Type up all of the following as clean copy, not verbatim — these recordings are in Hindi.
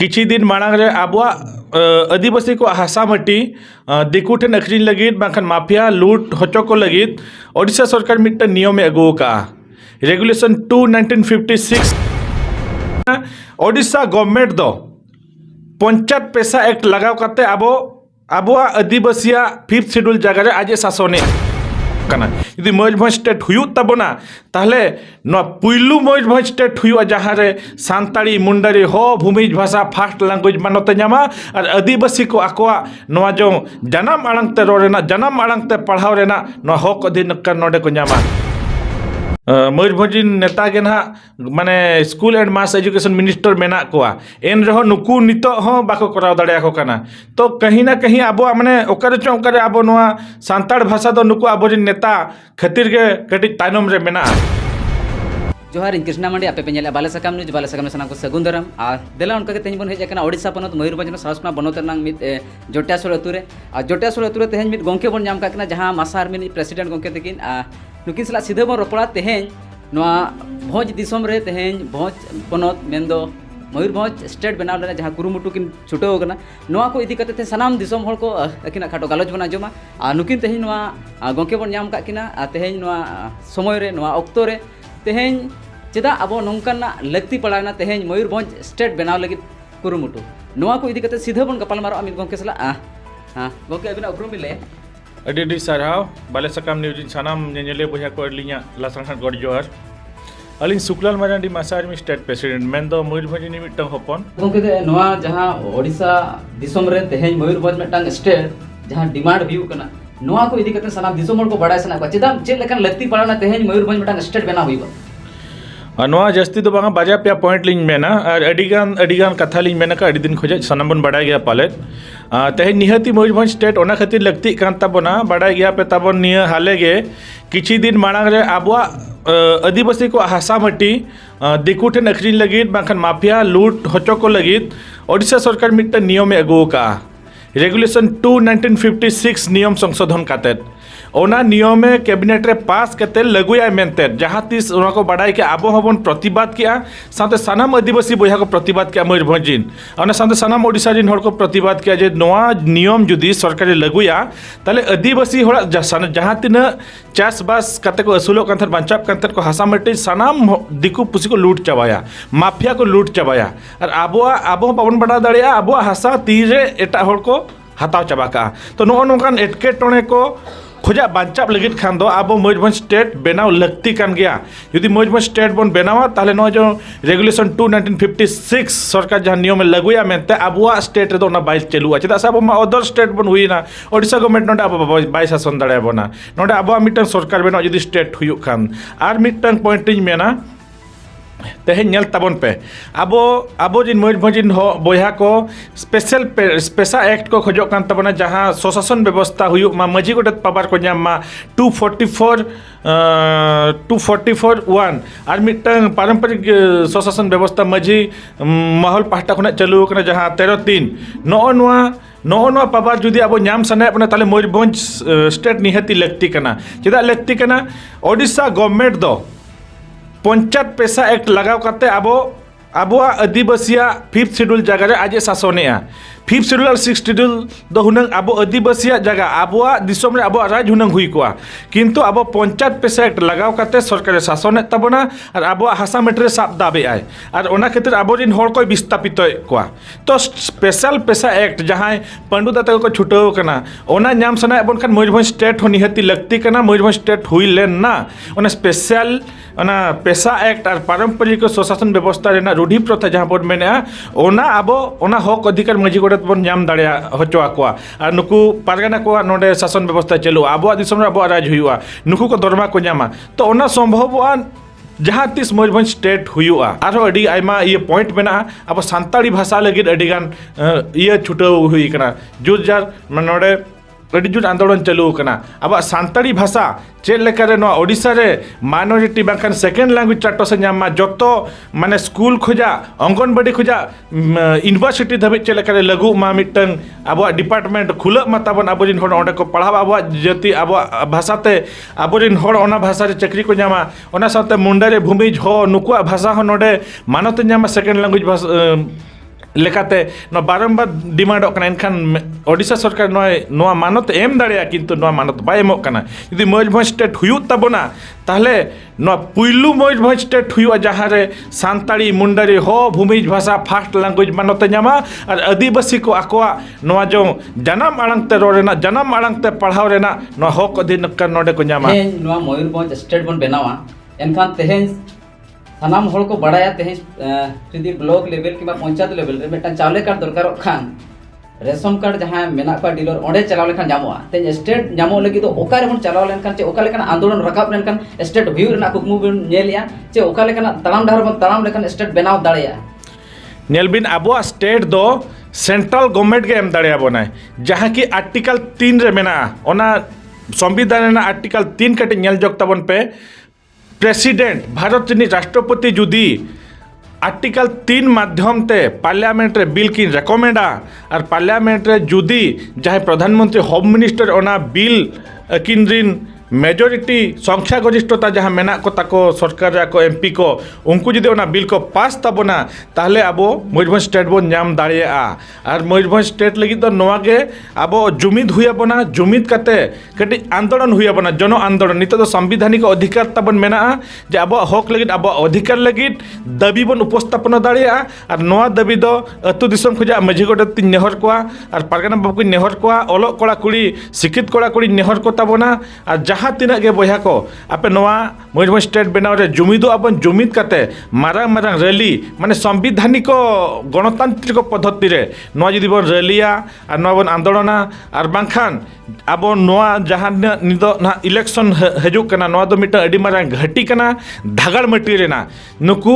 किछि दिन मांग रे आबुआ आदिवासी को हासा मटी दिकू ठेन अखरीन लगित बांखान माफिया लूट होचो को लगित ओडिशा सरकार मिट्टा नियम अगू का रेगुलेशन 2 1956 ओडिशा गवर्नमेंट दो पंचायत पैसा एक्ट लगाव करते आबुआ आदिवासिया 5th शेड्यूल जगह आज शासने यदि मयूरभंज स्टेट हुई तबना ताहले पुलू मयूरभंज स्टेट हुई जहाँ रे सानताड़ी मुंडारी हो भूमिज भाषा फास्ट लैंग्वेज मानते नामा और आदिवासी को आकोआ जो जनाम आड़ांगते रोना जनाम आड़ांगते पढ़ाव रेना हक अधिकार नोडे को नामा मयूरभंज नेता के ना माने school and mass education minister मेना कोआ एन रहो नुकू नितो हो बाको कराव दाड़े आको काना तो कहीं ना कहीं आबो माने ओकरे चो ओकरे आबो नोआ सांताड़ भाषा दो नुकू आबो जिन नेता खातिर के कटी तायनम रे मेना जोहार इन कृष्णा मंडी आपे पेंजले बाले सकाम न्यूज बाले सकाम साना को सगुन दरम आ देला उनका के तेज बन हेज एकना ओडिशा पनत मयूरभंज सासना बनोत नांग मित जोटियासोल अतुरे आ जोटियासोल अतुरे तेज मित गोंके बन नाम का जहां मासार मिन प्रेसिडेंट गोंके तकिन नुकिन सला सीधे बन रोपड़ा तेहें भोज दिसम रे तेहें भोज पनत मेंदो मयूरभंज स्टेट बनाव लेना जहां कुरुमुटु किन छुटाव कना नोआ को इदी कते सनाम दिसम हर को अकिना खाटो गालोज बना जमा नुकिन तेहें नोआ गोंके बन नाम का किना तेहें नोआ समय रे नोआ ऑक्टो रे तेहें चेदा अब नौकाना लगती पड़ाना तेहें मयूरभंज स्टेट बनाव लगी कुरुमुटु नोआ को इदी कते सीधे बन गपाल मारो अमित गोंके सला गोंके अबिना उपरुम मिले अडी साराव बाले सकाम न्यूज सानाम नेले बहा को अलिया लासांग गड जोहर अलिन सुकलाल मारांडी मासार मी स्टेट प्रेसिडेंट मेन दो मयूरभंज नि मिटन हपन गोंके दे नोआ जहां ओडिशा दिसम रे तेहें मयूरभंज मिटन स्टेट जहां डिमांड हुई कना नोआ को इदी कते सानाम दिसम को बड़ाय सना को चेदा चेद लेकन लगती पड़ाना तेहें मयूरभंज मिटन स्टेट बना हुई नोआ जस्ती तो बांगा बाजा पे पॉइंट लिंग मेना और अडिगान कथा लिंग मेना का अडी दिन खोज सनम बन बड़ा गया पाले तेहे निहती मयूरभंज स्टेट ओना खातिर लगती कान तबना बड़ा गया पे तबन निया हाले गे किछि दिन मांग रे आबुआ आदिवासी को हासा मटी दिकू ठेन अखरीन लगित बांखान माफिया लूट होचो को लगित ओडिशा सरकार मिट्टा नियम अगू का रेगुलेशन 2 1956 नियम संशोधन काते ओना नियमे कैबिनेट रे पास करते लगुया मेनते जहाँ तीस को बड़ा कि आबो हबन प्रतिवाद किया साथे सानाम आदिवासी बहा को प्रतिवाद किया मयूरभंजिन और साथे सानाम ओडिशा जिन हर को प्रतिवाद किया जे नोआ नियम जुदी सरकार लगुया ताले आदिवासी हड़ा जहाँ तीन चाषबास करते को असुलों कांथर बांचाप कांथर को हासा मटी सानाम दिकू पुसी को लूट चबाया माफिया को लूट चबाया और आबो बाबन बड़ा दाड़िया आबो हासा तीरे एटा हर को हताव चबा का तो नो नोकान एटकेटोणे को खोजा बांचाप लगित खान दो आबो मयूरभंज स्टेट बनाव लगती कान गया यदि मयूरभंज स्टेट बन बनावा ताले नो जो रेगुलेशन 2 1956 सरकार जहां नियम में लगुया मेनते आबुआ स्टेट रे दो ना बाइस चलुआ चेदा से आबो अदर स्टेट बन हुईना ओडिशा गवर्नमेंट नोडे आबो बाइस शासन दाड़े बना नोडे आबो मिटन सरकार बनाव यदि स्टेट हुई खान आर मिटन पॉइंट मेना तेहें नल तबन पे आबो जिन मयूरभंज बहा को स्पेशल पैसा एक्ट को खोजो कान तबना जहाँ स्वशासन व्यवस्था हुई मा मजी गोटे पावर को नाम 244(1) और मिटन पारंपरिक स्वशासन व्यवस्था मजी माहौल पाहटा खुना चालू करना जहाँ 13(3) नोआ पावर जुदी अब नाम सना ताले मयूरभंज स्टेट निहती लगती कना चेदा लगती कना ओडिशा गवर्नमेंट दो पंचायत पैसा एक्ट लगाव करते आबुआ आदिवासिया 5th शेड्यूल जगह आज शासने 5th शेड्यूल और 6th शेड्यूल दो हुनंग आबो आदिवासिया जगह आबुआ दिसम रे आबो राज हुनंग हुई कोआ किंतु आबो पंचायत पैसा एक्ट लगाव करते सरकार शासन तबना और आबो हासा मेट्रे साब दाबे आय और ओना खातिर आबो जिन हर को विस्थापित कोआ तो स्पेशल पैसा एक्ट जहां पंडु दाता को छुटाव कना ओना नाम सना बन खान मयूरभंज स्टेट हो निहती लगती कना मयूरभंज स्टेट हुई लेन ना ओना स्पेशल ओना पैसा एक्ट और पारंपरिक स्वशासन व्यवस्था रेना रूढ़ी प्रथा जहाँ बन मेने ओना आबो ओना हक अधिकार मजी गोटे बन नाम दाड़े होचो कोआ और नुकू पारगाना को नोडे शासन व्यवस्था चलू आबो दिसम रे आबो राज हुआ नुकू को दरमा को नामा तो ओना संभव जहाँ तीस मयूरभंज स्टेट हुआ आरो अडी आयमा ये पॉइंट मेना अब सानताड़ी भाषा लगित अडिगान ये छुटाव हुई कना जुर जार नोडे अड़ी जुट आंदोलन चलू कना अब सानताड़ी भाषा चेक लेकारे नो ओडिशा रे माइनॉरिटी बांखान सेकेंड लैंग्वेज चार्टो से नाम जतो माने स्कूल खोजा अंगनबाड़ी खोजा यूनिवर्सिटी धाबी चेक लेकारे लगू मा मिटन अब डिपार्टमेंट खुला मा ताबन अब जिन होड़ ओंडे को पढ़ावा अब जाति अब भाषाते अब जिन होड़ ओना भाषा रे चाकरी को नामा ओना साथे मुंडा रे भूमिज हो नुकुआ भाषा हो नोडे मानते नामा सेकेंड लैंग्वेज भाषा लेकाते बारंबार डिमांडों एनखान ओडिशा सरकार नोआ मानत एम दाड़ेया किंतु नोआ मानत बाय एमोग कना यदि मयूरभंज स्टेट हुयुग ताबोना ताहले नोआ पुइलु मयूरभंज स्टेट हुयुआ जहाँ रे सानताड़ी मुंडारी हो भूमिज भाषा फास्ट लैंग्वेज मानते ᱧᱟᱢᱟ और आदिवासी को आकोआ नोआ जो जनाम आड़ांग ते रोड रेना जनाम आड़ांग ते पढ़ाव रेना नोआ हक अधिकार नोडे को ᱧᱟᱢᱟ तेहें नोआ मयूरभंज स्टेट बन बनावा एनखान तेहें सानाम हड़ को बड़ाया तेहें जुदी ब्लॉक लेवल कि पंचायत लेवल रे मिटन चावले कार्ड दरकार खान रेशन कार्ड जहाँ मेना का डीलर ओंडे चलाव लेखान जामोआ तेहें स्टेट जामो लगी तो ओकारे बन चलाव लेनखान चे ओका लेखान आंदोलन रकाब लेनखान स्टेट भ्यू रेना कुकमु बन नेलिया चे ओका लेखान तड़ाम डहर बन तड़ाम लेखान स्टेट बनाव दाड़ेया नेलबिन अब स्टेट दो सेंट्रल गवर्नमेंट के एम दाड़ेया बनाए जहाँ की आर्टिकल 3 रे मेना ओना संविधान आर्टिकल 3 कटे नेल जोग ताबन पे प्रेसिडेंट भारत रिनी राष्ट्रपति जुदी आर्टिकल 3 माध्यम ते पार्लियामेंट रे बिल की रेकमेंडा और पार्लियामेंट रे जुदी जहाँ प्रधानमंत्री होम मिनिस्टर ओना बिल किन रिन मेजोरिटी संख्या गरिष्ठता जहाँ मेना को ताको सरकार को एमपी को उनको जुदी ओना बिल को पास ताबोना ताहले आबो मयूरभंज स्टेट बन नाम दाड़ेया और मयूरभंज स्टेट लगी तो नोआ गे आबो जुमिद हुयाबोना जुमिद काते कटी आंदोलन हुयाबोना जन आंदोलन नितो तो संविधानिक अधिकार ताबन मेना जे आबो हक लगी आबो अधिकार लगी दाबी बन उपस्थापन दाड़ेया और नोआ दाबी दो अतु दिसम खुजा माझी गोडत नेहर कोआ और पारगाना बाबू को नेहर कोआ ओलोग कोड़ा कुड़ी शिक्षित कोड़ा कुड़ी नेहर को ताबोना और जहाँ तीना गे बया को आपे नोआ मयूरभंज स्टेट बनाव रे जुमिदो अपन जुमिद काते मारांग मारांग रैली माने संविधानिक गणतांत्रिक पद्धति रे नोआ जदि बन रैलिया और नोआ बन आंदोलना और बांखान अब नोआ जहाँ निदो ना इलेक्शन हजुग कना नोआ दो मिटा अडी मारांग घाटी कना धागड़ मटी रेना नुकु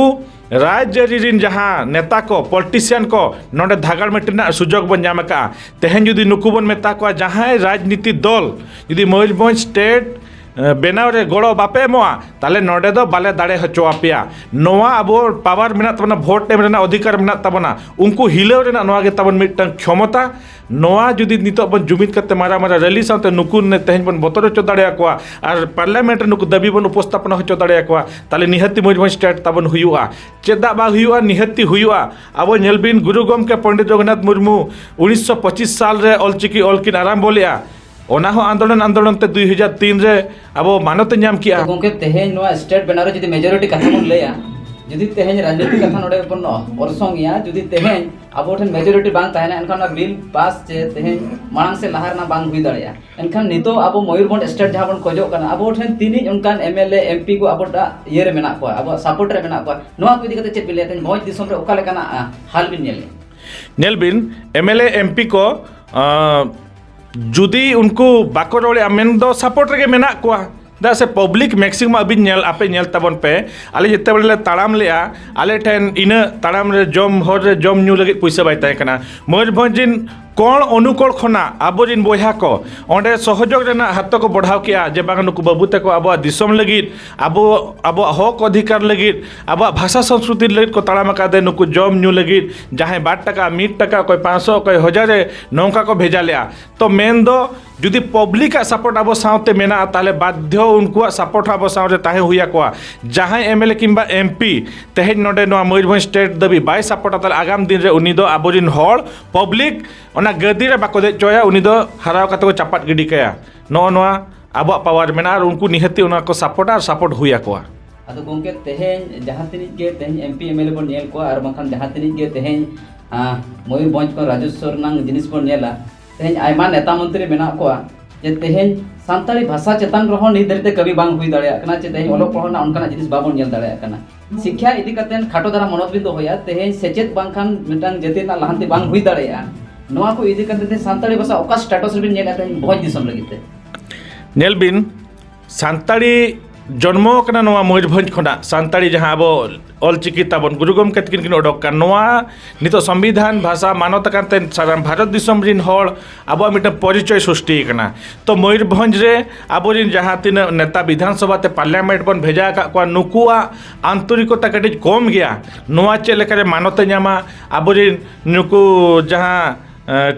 राज्य जहाँ नेता को पॉलिटिशियन को नोडे धागड़ मटी सुजोग बन नाम का तेहन जुदी नुकु बन मेता को जहाँ राजनीति दल जुदी मयूरभंज स्टेट बेनाव रे गड़ो बापे एमोआ ताले नोडे दो बाले दाड़े हचोआ पेया नोआ अब पावर मेना तबना भोट टाइम रेना अधिकार मेना तबना उनको हिलेव रेना नोआ गे तबन मिटन क्षमता नोआ जुदी नितो बन जुमिद करते मारा मारा रैली साथे नुकु ने तेहन बन बतर हचो दाड़ेया कोआ और पार्लियामेंट नुकु दाबी बन उपस्थापन हचो दाड़ेया कोआ ताले निहति मयूरभंज स्टेट तबन हुयुआ चेदा बा हुयुआ निहति हुयुआ अब नेलबिन गुरु गोमके पंडित जगन्नाथ मुर्मू 1925 साल रे ऑलचिकी ऑलकिन आरंभ लिया ओना हो आंदोलन ते 2003 रे अब मानत नाम किया गोंके तेहेन नोआ स्टेट बनारे जदि मेजॉरिटी कथा मन लेया जदि तेहेन राजनीति कथा नोडे बन ऑरसोंगिया जदि तेहेन अब ठन मेजॉरिटी बांग ताहेना एनखान बिल पास चे तेहेन मांग से लहार ना बांग हुई दाड़िया एनखान नितो अब मयूरभंज स्टेट जहां बन खोजो कना अब ठन तीनी उनकान एमएलए एमपी को अब ये रे मेना को अब सपोर्ट रे मेना को नोआ को इदी कते चे बिले तेन भोज दिसम रे ओका लेकाना हाल बिन नेलबिन एमएलए एमपी को जुदी उनको बाको रोड़े मेन दो सपोर्ट रे मेना कोआ दा से पब्लिक मैक्सिमम अभी नेल आपे नेल तबन पे आले जते बेले ताड़ाम लेया आले ठेन इना ताड़ाम रे जम हर रे जम न्यू लगे पैसा बाय ताय कना मयूरभंज कौन अनुकूल खना अब बया को ओंडे सहयोग रेना हाथ को बढ़ाव किया जे बांग नुकु बाबू तक अब दिसम लगी अब हक अधिकार लगी अब भाषा संस्कृति लगी को ताड़ाम कादे नुकु जम न्यू लगी जहाँ 2 टका 1 टका कोई 500 कोई 1000 नौका को भेजा लिया तो मेन दो जुदी पब्लिक सपोर्ट अब सावते मेना ताले बाध्य उनको सपोर्ट अब सावरे ताहे हुआ को जहाँ एमएलए किंबा एमपी तेहेन नोडे नोआ मयूरभंज स्टेट दबी बाय सपोर्ट ताले आगाम दिन रे उनी दो आबोरिन हड़ पब्लिक ओना गदी रे बाको दे चोया उनी दो हराव काते को चापाट गिडी कया नो नोआ अब पावर मेना और उनको निहति उना को सपोर्ट और सपोर्ट हुआ को अदो गोंके तेहेन जहाँ तिनिज के तेहेन एमपी एमएलए बन नेल को और बांखान जहाँ तिनिज के तेहेन मयूरभंज को राजस्व रनांग जिनिस बन नेला तेहेन आयमा नेता मंत्री मेना को जे तेहेन सानताड़ी भाषा चेतन रहो नि दरते कभी बांग हुई दाड़े कना चे तेहेन ओलो पढ़ना उनका जिनिस बाबन नेल दाड़े कना शिक्षा इदी कतेन खाटो दारा मनोबिन दो होया तेहेन सेचेत बांखान मिटांग जेतेना लहांती बांग हुई दाड़े नोआ को इदी कते सानताड़ी भाषा ओका स्टेटस रे बिन नेला तेहेन भोज दिसम लगिते नेलबिन सानताड़ी जन्म कना नोआ मयूरभंज खना सानताड़ी जहाँ अब ऑलचिकी ताबन गुरु गोमके तकिन ओडक का नोआ नितो संविधान भाषा मानत काते सारा भारत दिसम रिन हड़ अब मिटे परिचय सृष्टि कना तो मयूरभंज रे अब जहाँ तीन नेता विधानसभा ते पार्लियामेंट बन भेजा का नुकुआ आंतरिकता कटी कम गया नोआ चे लेकारे मानते नामा अब नुकु जहाँ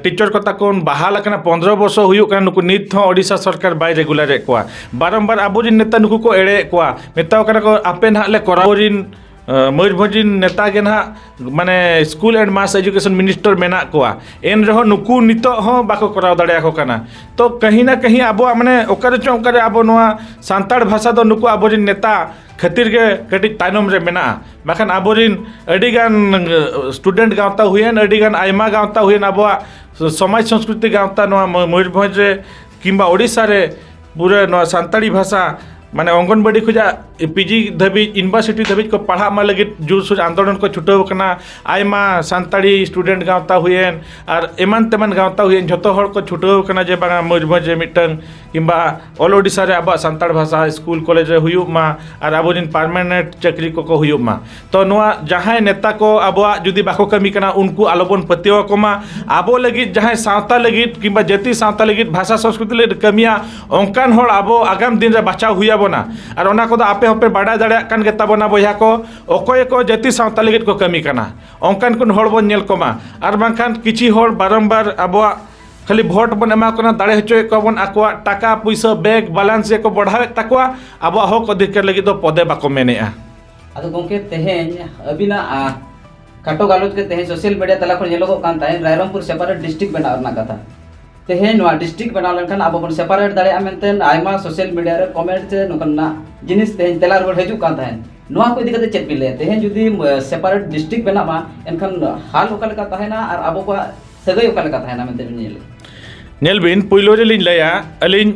टीचर कता कौन बहाल 15 वर्ष हुई नुकु नित ओडिशा सरकार बाय रेगुलर को बारंबार अब नेता नुकु को एड़े को मेता को आपे ना ले करावरिन मयूरभंज नेता के ना माने school and mass education minister मेना कोआ एन रहो नुकु नितो हो बाको कराव दाड़े को कना तो कहीं ना कहीं अब माने ओकर चो ओकर अब नोआ सांताड़ भाषा दो नुकु अब नेता खातिर के कटी तायनम रे मेना बाखान अबोरिन अडिगान स्टूडेंट गावता हुएन अडिगान आयमा गावता हुएन अब समाज संस्कृति गावता नोआ मयूरभंज रे किंबा ओडिशा रे पूरे नोआ सांताड़ी भाषा माने अंगनबाड़ी खुजा पीजी धाबी यूनिवर्सिटी धाबी को पढ़ा मा लगे जोरसोर आंदोलन को छुटाव कना आयमा सांताड़ी स्टूडेंट गावता हुएन और एमान तेमान गावता हुएन झतो हर को छुटाव कना जे बांगा मयूरभंज मिटन किंबा ऑल ओडिशा रे अब सांताड़ भाषा स्कूल कॉलेज रे हुयुब मा और अब दिन परमानेंट चाकरी को हुयुब मा तो नोआ जहां नेता को अब जुदी बाको कमी कना उनको आलोबन पतियो कोमा अब लगी जहां सावता लगी किंबा जाति सावता लगी भाषा संस्कृति ले कमिया ओंकान हर अब आगाम दिन रे बचाव हुया बना और ओना को आपे हपे बाडा दाड़ा कान गेता बना बया को ओकोय को जाति सावता लगी को कमी कना ओंकान कुन हर बन नेल कोमा और बांखान किछि हर बारंबार अब खाली भोट बन एमा कोना दाड़े हचोय को बन आकोआ टाका पैसा बैग बैलेंस को बढ़ावे तकवा अब हक अधिकार लगी तो पदे बाको मेनेआ अदो गोंके तेहेन अबिना काटो गालोच के तेहेन सोशल मीडिया तला को नेलोगो कान ताहेन रायरंगपुर सेपरेट डिस्ट्रिक्ट बनाव रना कथा तेहेन नोआ डिस्ट्रिक्ट बनाव लेनखान अब बन सेपरेट दाड़े मेंतेन आयमा सोशल मीडिया रे कमेंट से नोकना जिनिस तेहेन तेला रोड हेजु कान ताहेन नोआ को इदी कते चेक पिले तेहेन जुदी सेपरेट डिस्ट्रिक्ट बनावा एनखान हाल ओका लेका ताहेना और अब को सगई ओका लेका ताहेना मेंते नेल बिन पुइलो रे लिन लया अलिन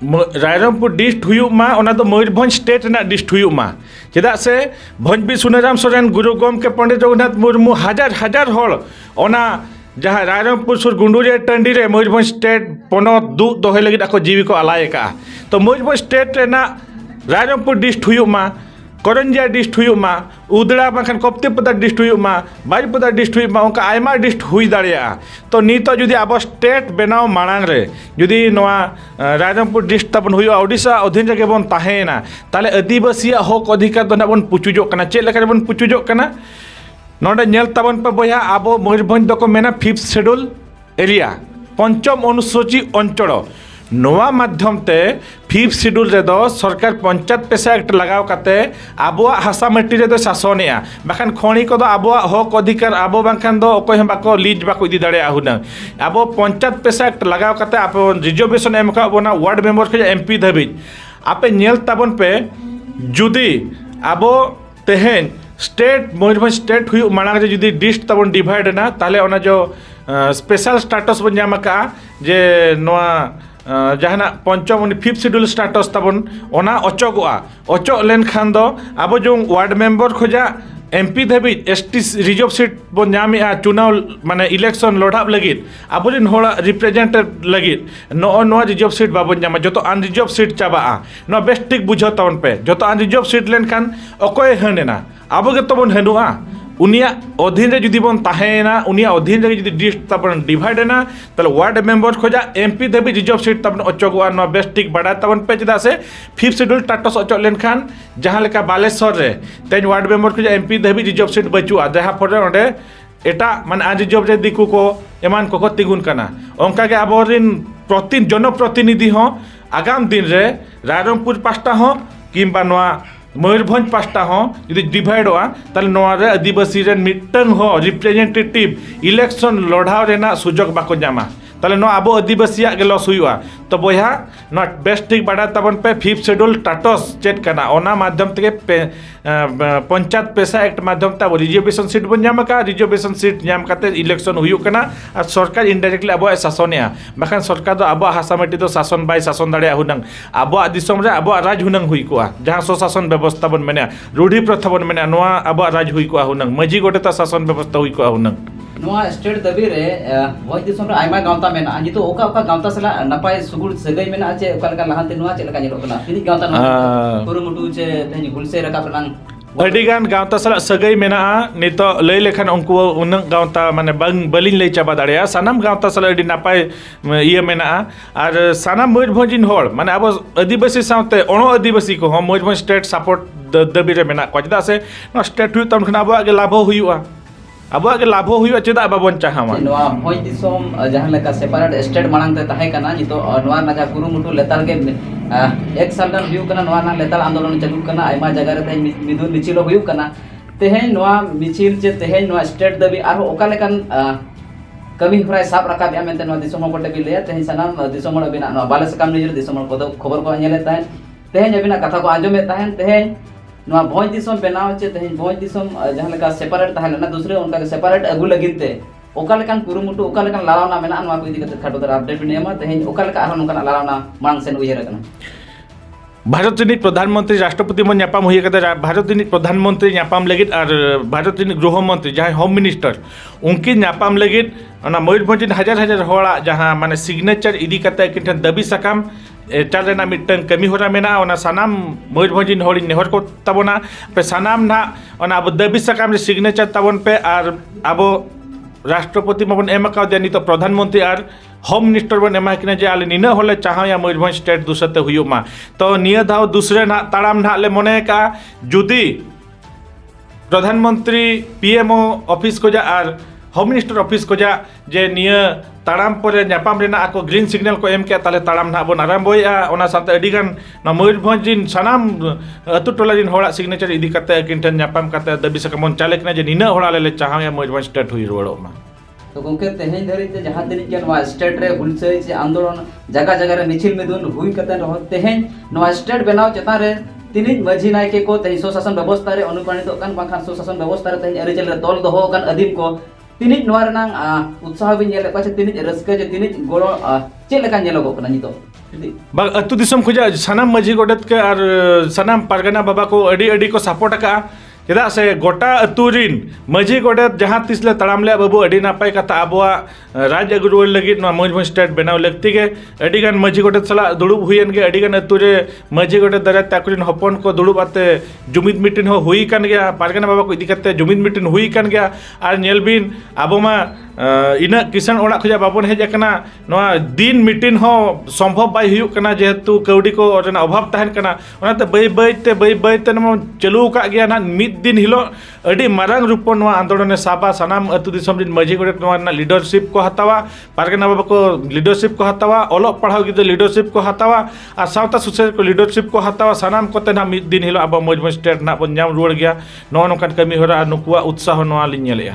रायरंगपुर डिस्ट हुयुब मा ओना दो मयूरभंज स्टेट ना डिस्ट हुयुब मा चेदा से भंजबी सुनाराम सोरेन गुरु गोमके पंडित रघुनाथ मुर्मू हजार हजार हड़ ओना जहाँ रायरंगपुर सुर गुंडुरिया टंडी रे मयूरभंज स्टेट पनत दु दोहे लगी आको जीवी को अलाय का तो मयूरभंज स्टेट रेना रायरंगपुर डिस्ट हुयुब मा करंजिया डिस्ट हुयुब मा उदड़ा बाखान कप्तिपदा डिस्ट हुयुब मा बारिपदा डिस्ट हुयुब मा उनका आयमा डिस्ट हुई दाड़िया तो नितो जुदी अब स्टेट बनाव मांग रे जुदी नोआ रायरंगपुर डिस्ट तबन हुयुआ ओडिशा अधीन जगह बन ताहेना ताले आदिवासी हक अधिकार दो बन पुचुजो कना चेक लेका बन पुचुजो कना नोडे नेल तबन पे बया अब मयूरभंज दो को मेना 5th शेड्यूल एरिया पंचम अनुसूची अंचल नोआ माध्यम ते 5th शेड्यूल रे दो सरकार पंचायत पेशा एक्ट लगाव काते आबो हासा माटी रे दो शासनया बाखान खणी को दो आबो हक अधिकार आबो बाखान दो ओको बाको लीज बाको इदी दाड़े आहुना आबो पंचायत पेशा एक्ट लगाव काते आप रिजर्वेशन एम का बना वार्ड मेंबर के एमपी धाबी आपे नेल तबन पे जुदी आबो तेहेन स्टेट मयूरभंज स्टेट हुई मांग रे जुदी डिस्ट तबन डिवाइड ना ताले ओना जो स्पेशल स्टेटस बन जामा का जे नोआ जहाना पंचम 5th शेड्यूल स्टेटस तबन ओना अचगोआ अचग लेन खान दो अब जो वार्ड मेंबर खोजा MP Dhabi ST reserve seat बन नामे चुनाव माने इलेक्शन लड़ाब लगी अब रिप्रेजेंटेटिव लगी नो रिजर्व सीट बाबन नामा जो अनरिजर्व सीट चाबा नो बेस ठीक बुझो तबन पे जो अनरिजर्व सीट लेन खान अकोय हनेना अब के तबन हनुआ उनिया अधीन रे जुदी बन ताहेना उनिया अधीन रे जुदी डिस्ट तबन डिवाइड ना तले वार्ड मेंबर खोजा एमपी धाबी रिजर्व सीट तबन अचगोआ नो बेस ठीक बड़ा तबन पे चदा से 5th शेड्यूल स्टेटस अचग लेन खान जहां लेका बालेश्वर रे तेन वार्ड मेंबर खोजा एमपी धाबी रिजर्व सीट बचुआ जहां पर ओडे एटा मान अनरिजर्व रे दिकु को एमान को तिगुन कना ओंका के आबरिन जनप्रतिनिधि हो आगाम दिन रे रायरंगपुर पास्टा हो किंबा नोआ मयूरभंज पास्टा हो यदि डिवाइड हुआ ताले नोआ रे आदिवासी रे मिटन हो रिप्रेजेंटेटिव इलेक्शन लड़ाव रेना सुजोग बाको जामा ताले नो अब आदिवासिया के लॉस हुआ तो बया नो बेस ठीक बड़ा तबन पे 5th शेड्यूल स्टेटस चेक करना ओना माध्यम ते पंचायत पेशा एक्ट माध्यम ते रिजर्वेशन सीट बन जाम का रिजर्वेशन सीट नाम काते इलेक्शन हुयु कना और सरकार इनडायरेक्टली अब शासनया बाखान सरकार दो अब हासामाटी दो शासन बाय शासन दाड़े हुनंग अब दिसम रे अब राज हुनंग हुई कोआ जहां स्वशासन व्यवस्था बन मेना रूढ़ी प्रथा बन मेना नोआ अब राज हुई कोआ हुनंग मजी गोटे ता शासन व्यवस्था हुई कोआ हुनंग नोआ स्टेट दबी रे भोज दिसम रे आयमा गांवता मेना नितो ओका ओका गांवता सला नपाय सुगुड़ सगई मेना चे ओका लका लहानते नोआ चे लका निरो कना तिनी गांवता नोआ कुरुमुटु चे तेनी गुलसे रका प्रनांग अडिगान गांवता सला सगई मेना नितो लई लेखन उनको उन गांवता माने बलिन लई चाबा दाड़िया सानाम गांवता सला अडी नपाय ये मेना और सानाम मयूरभंजिन होड़ माने अब आदिवासी सावते अणो आदिवासी को हम मयूरभंज स्टेट सपोर्ट दबी रे मेना को चदा से स्टेट हुई तन खना अब लाभ हुआ ᱟᱵᱚᱣᱟᱜ ᱜᱮ ᱞᱟᱵᱷ हुआ चेदा बाबन चाहवा नवा भोज दिसोम जहां लेका सेपारेट स्टेट मांग ते तहे कना नितो नवा ना जा कुरुमुटु लेताल के एक साल गान हुयु कना नवा ना लेताल आंदोलन चालू कना आयमा जगह रे तहे मिदुन मिचिलो हुयु कना तेहेन नवा मिचिल चे तेहेन नवा स्टेट दबी आरो ओका लेकान कमी हराय साब रकाब या मेंते नवा दिसोम कोटे बि लेया तेहेन सनाम दिसोम अबिना नवा बाले सकाम निजर दिसोम को खबर को नेले ताहेन तेहेन अबिना कथा को आंजोमे ताहेन तेहेन नवा भोज दिसोम बेनाव चे तेहेन भोज दिसोम जहां लेका सेपारेट ताहेन ना दूसरे उनका सेपारेट अगु लगिनते ओका लेकान कुरुमुटु ओका लेकान लालावना मेना नवा को इदी कते खाटो दर अपडेट बिन एमा तेहेन ओका लेका आरो नोंका लालावना मांग सेन उयहर कना भारत रिनिज प्रधानमंत्री राष्ट्रपति मन नापाम हुई कदा भारत रिनिज प्रधानमंत्री नापाम लगित और भारत रिनिज गृह मंत्री जहां होम मिनिस्टर उनकी नापाम लगित ओना मयूरभंज हजार हजार होड़ा जहां माने सिग्नेचर इदी कते किन दाबी सकाम चाल रेना मिटन कमी होरा मेना ओना सनाम मयूरभंज होड़ी नेहर को तबना पे सनाम ना ओना अब दाबी सकाम रे सिग्नेचर तबन पे और अब राष्ट्रपति मबन एम का दिया तो प्रधानमंत्री और होम मिनिस्टर बन एमा किना जे आले निना होले चाहा या मयूरभंज स्टेट दुसते हुयुमा तो निया धाव दूसरे ना ताड़ाम ना ले मने का जुदी प्रधानमंत्री पीएमओ ऑफिस को जा और होम मिनिस्टर ऑफिस को जा जे निया ताड़ाम पर नापाम रेना आको ग्रीन सिग्नल को एम के ताले ताड़ाम ना बन आरंभोया ओना साथे अडिगान ना मयूरभंज जिन सनाम अतु टोला जिन होड़ा सिग्नेचर इदी कते किनठन नापाम कते दबी सकमन चाले कना जे निना होड़ा ले चाहा या मयूरभंज स्टेट हुई रोड़ोमा तो गोंके तेहेन धरी ते जहां दिन के नवा स्टेट रे हुलसई से आंदोलन जगह जगह रे मिचिल मिदुन हुई कते रह तेहेन नवा स्टेट बनाव चेता रे तिनिज माझी नायके को तेहि स्वशासन व्यवस्था रे अनुप्राणित कान बाखान स्वशासन व्यवस्था रे तेहि अरिचल रे तोल दोहो कान अधीन को तिनिज नवा रनांग उत्साह बिन नेले पाछे तिनिज रस्के जे तिनिज गोड़ो चे लेका नेलोगो कना नितो बा अतु दिसम खुजा सनाम माझी गोडत के और सनाम पारगना बाबा को अडी अडी को सपोर्ट का चेदा से गोटा अतुरिन माझी गोडत जहां तिसले तड़ामले बाबू अडी नापाय कथा आबवा राज अगुरुवर लगित मयूरभंज स्टेट बनाव लगती के अडिगान माझी गोडत सला दुड़ुब हुयन के अडिगान अतुरे माझी गोडत दरा ताकुरिन हपन को दुड़ुब आते जुमिद मीटिंग हो हुई कान गया पारगना बाबा को इदी कते जुमिद मीटिंग हुई कान गया और नेल बिन आबोमा इना किसान ओड़ा खुजा बाबन हेज कना नवा दिन मीटिंग हो संभव बाय हुयु कना जेहेतु कौडी को रेना अभाव तहन कना ओनाते बई बई ते नम चालू का गया ना मिद दिन हिलो अडी मारांग रूप नवा आंदोलन साबा सनाम अतु दिसम दिन माझी गोडत नवा ना लीडरशिप को हतावा पारगना बाबा को लीडरशिप को हतावा ओलो पढ़ाव गिद लीडरशिप को हतावा और सावता सुसेर को लीडरशिप को हतावा सनाम कोते ना मिद दिन हिलो अब मयूरभंज स्टेट ना बन नाम रुवाड़ गया नो नोकान कमी होरा नुकुआ उत्साह नवा लिन नेलेया।